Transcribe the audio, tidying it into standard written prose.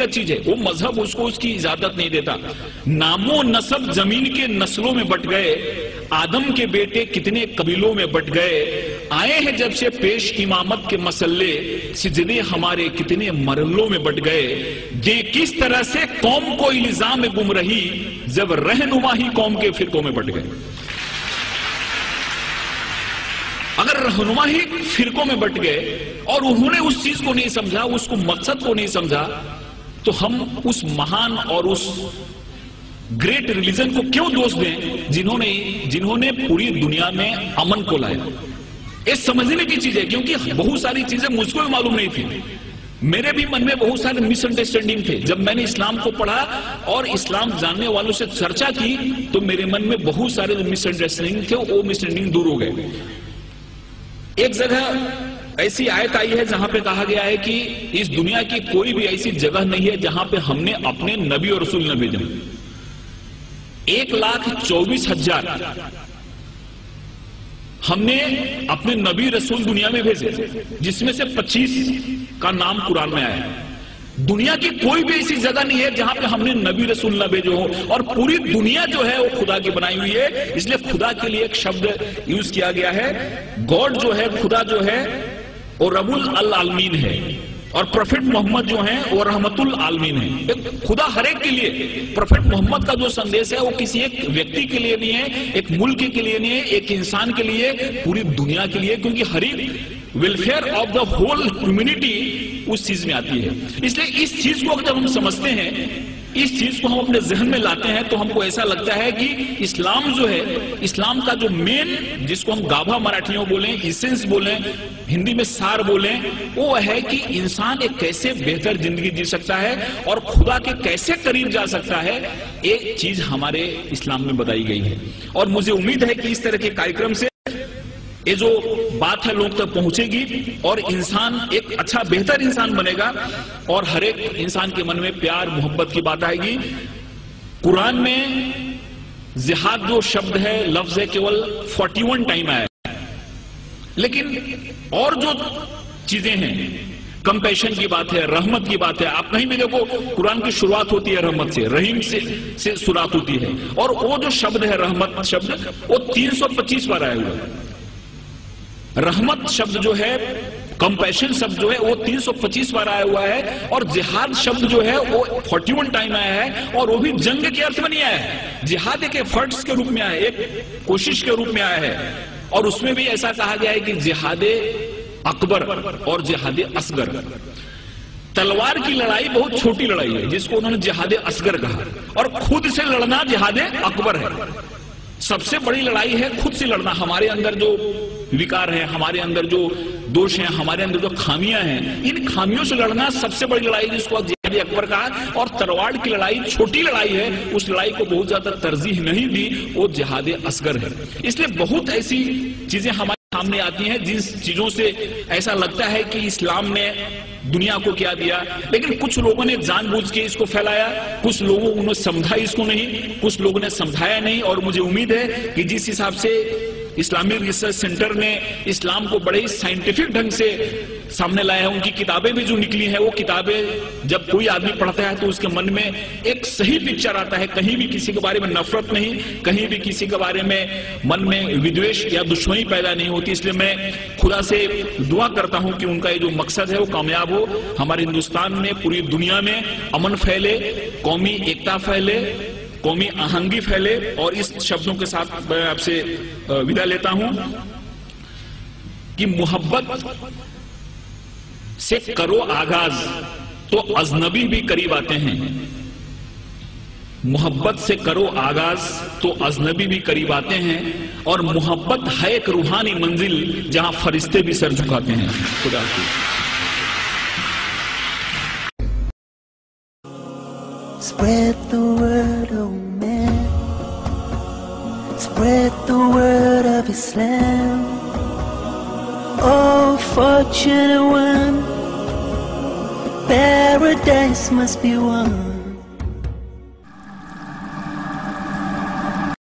चीज है, वो मजहब उसको उसकी इजाजत नहीं देता। नामो नसब जमीन के नस्लों में बट गए, आदम के बेटे कितने कबीलों में बट गए, आए हैं जब से पेश इमामत के मसल्ले, सिजदे हमारे कितने मरलों में बट गए। ये किस तरह से कौम को इल्जाम में गुम रही, जब रहनुमा ही कौम के फिरकों में बट गए। अगर रहनुमा ही फिरकों में बट गए और उन्होंने उस चीज को नहीं समझा, उसको मकसद को नहीं समझा, तो हम उस महान और उस ग्रेट रिलीजन को क्यों दोष दें जिन्होंने पूरी दुनिया में अमन को लाया। ये समझने की चीज है, क्योंकि बहुत सारी चीजें मुझको भी मालूम नहीं थी। मेरे भी मन में बहुत सारे मिसअंडरस्टैंडिंग थे। जब मैंने इस्लाम को पढ़ा और इस्लाम जानने वालों से चर्चा की, तो मेरे मन में बहुत सारे जो मिसअंडरस्टैंडिंग थे वो मिसअंडरस्टैंडिंग दूर हो गए। एक जगह ऐसी आयत आई है जहां पे कहा गया है कि इस दुनिया की कोई भी ऐसी जगह नहीं है जहां पे हमने अपने नबी और रसूल न भेजे। 1,24,000 हमने अपने नबी रसूल दुनिया में भेजे, जिसमें से 25 का नाम कुरान में आया है। दुनिया की कोई भी ऐसी जगह नहीं है जहां पे हमने नबी रसूल न भेजे हो, और पूरी दुनिया जो है वो खुदा की बनाई हुई है। इसलिए खुदा के लिए एक शब्द यूज किया गया है। गॉड जो है, खुदा जो है वो रबुल अल आलमीन है, और प्रोफेट मोहम्मद जो है वो रहमतुल आलमीन है। खुदा हर एक के लिए, प्रोफेट मोहम्मद का जो संदेश है वो किसी एक व्यक्ति के लिए नहीं है, एक मुल्क के लिए नहीं है, एक इंसान के लिए, पूरी दुनिया के लिए, क्योंकि हर एक welfare of the whole humanity उस चीज में आती है। इसलिए इस चीज को जब हम समझते हैं, इस चीज को हम अपने जहन में लाते हैं, तो हमको ऐसा लगता है कि इस्लाम जो है, इस्लाम का जो मेन, जिसको हम गाभा मराठियों बोलें, इसेंस बोलें, हिंदी में सार बोलें, वो है कि इंसान एक कैसे बेहतर जिंदगी जी सकता है और खुदा के कैसे करीब जा सकता है। एक चीज हमारे इस्लाम में बताई गई है, और मुझे उम्मीद है कि इस तरह के कार्यक्रम से ये जो बात है लोग तक पहुंचेगी और इंसान एक अच्छा बेहतर इंसान बनेगा, और हर एक इंसान के मन में प्यार मोहब्बत की बात आएगी। कुरान में जिहाद जो शब्द है, लफ्ज है, केवल 41 टाइम आया है, लेकिन और जो चीजें हैं, कंपैशन की बात है, रहमत की बात है। आप कहीं भी देखो कुरान की शुरुआत होती है रहमत से, रहीम से शुरुआत होती है, और वो जो शब्द है रहमत शब्द, वो 325 बार आया हुआ है। रहमत शब्द जो है, कंपैशन शब्द जो है, वो 325 बार आया हुआ है, और जिहाद शब्द जो है वो 41 टाइम आया है, और वो भी जंग के अर्थ में नहीं आया है। जिहाद एक एफर्ट्स के रूप में आया है, एक कोशिश के रूप में आया है, और उसमें भी ऐसा कहा गया है कि जिहादे अकबर और जिहादे असगर। तलवार की लड़ाई बहुत छोटी लड़ाई है, जिसको उन्होंने जिहादे असगर कहा, और खुद से लड़ना जिहादे अकबर है। सबसे बड़ी लड़ाई है खुद से लड़ना। हमारे अंदर जो विकार है, हमारे अंदर जो दोष हैं, हमारे अंदर जो खामियां हैं, इन खामियों से लड़ना सबसे बड़ी लड़ाई, जिसको जिहाद अकबर कहा। और तलवार की लड़ाई छोटी लड़ाई है, उस लड़ाई को बहुत ज्यादा तरजीह नहीं दी, वो जिहाद असगर है। इसलिए बहुत ऐसी चीजें हमारे सामने आती हैं जिस चीजों से ऐसा लगता है कि इस्लाम ने दुनिया को क्या दिया, लेकिन कुछ लोगों ने जानबूझ के इसको फैलाया, कुछ लोगों ने समझा इसको नहीं, कुछ लोगों ने समझाया नहीं। और मुझे उम्मीद है कि जिस हिसाब से इस्लामिक रिसर्च सेंटर ने इस्लाम को बड़े ही साइंटिफिक ढंग से सामने लाया है, उनकी किताबें भी जो निकली हैं, वो किताबें जब कोई आदमी पढ़ता है तो उसके मन में एक सही पिक्चर आता है। कहीं भी किसी के बारे में नफरत नहीं, कहीं भी किसी के बारे में मन में विद्वेष या दुश्मनी पैदा नहीं होती। इसलिए मैं खुदा से दुआ करता हूं कि उनका ये जो मकसद है वो कामयाब हो, हमारे हिंदुस्तान में, पूरी दुनिया में अमन फैले, कौमी एकता फैले, कौमी आहंगी फैले। और इस शब्दों के साथ मैं आपसे विदा लेता हूं कि मोहब्बत से करो आगाज तो अजनबी भी करीब आते हैं। मोहब्बत से करो आगाज तो अजनबी भी करीब आते हैं, और मोहब्बत है एक रूहानी मंजिल जहां फरिश्ते भी सर झुकाते हैं। खुदा हाफिज़। Spread the word, oh man. Spread the word of Islam. Oh, fortunate one, paradise must be won.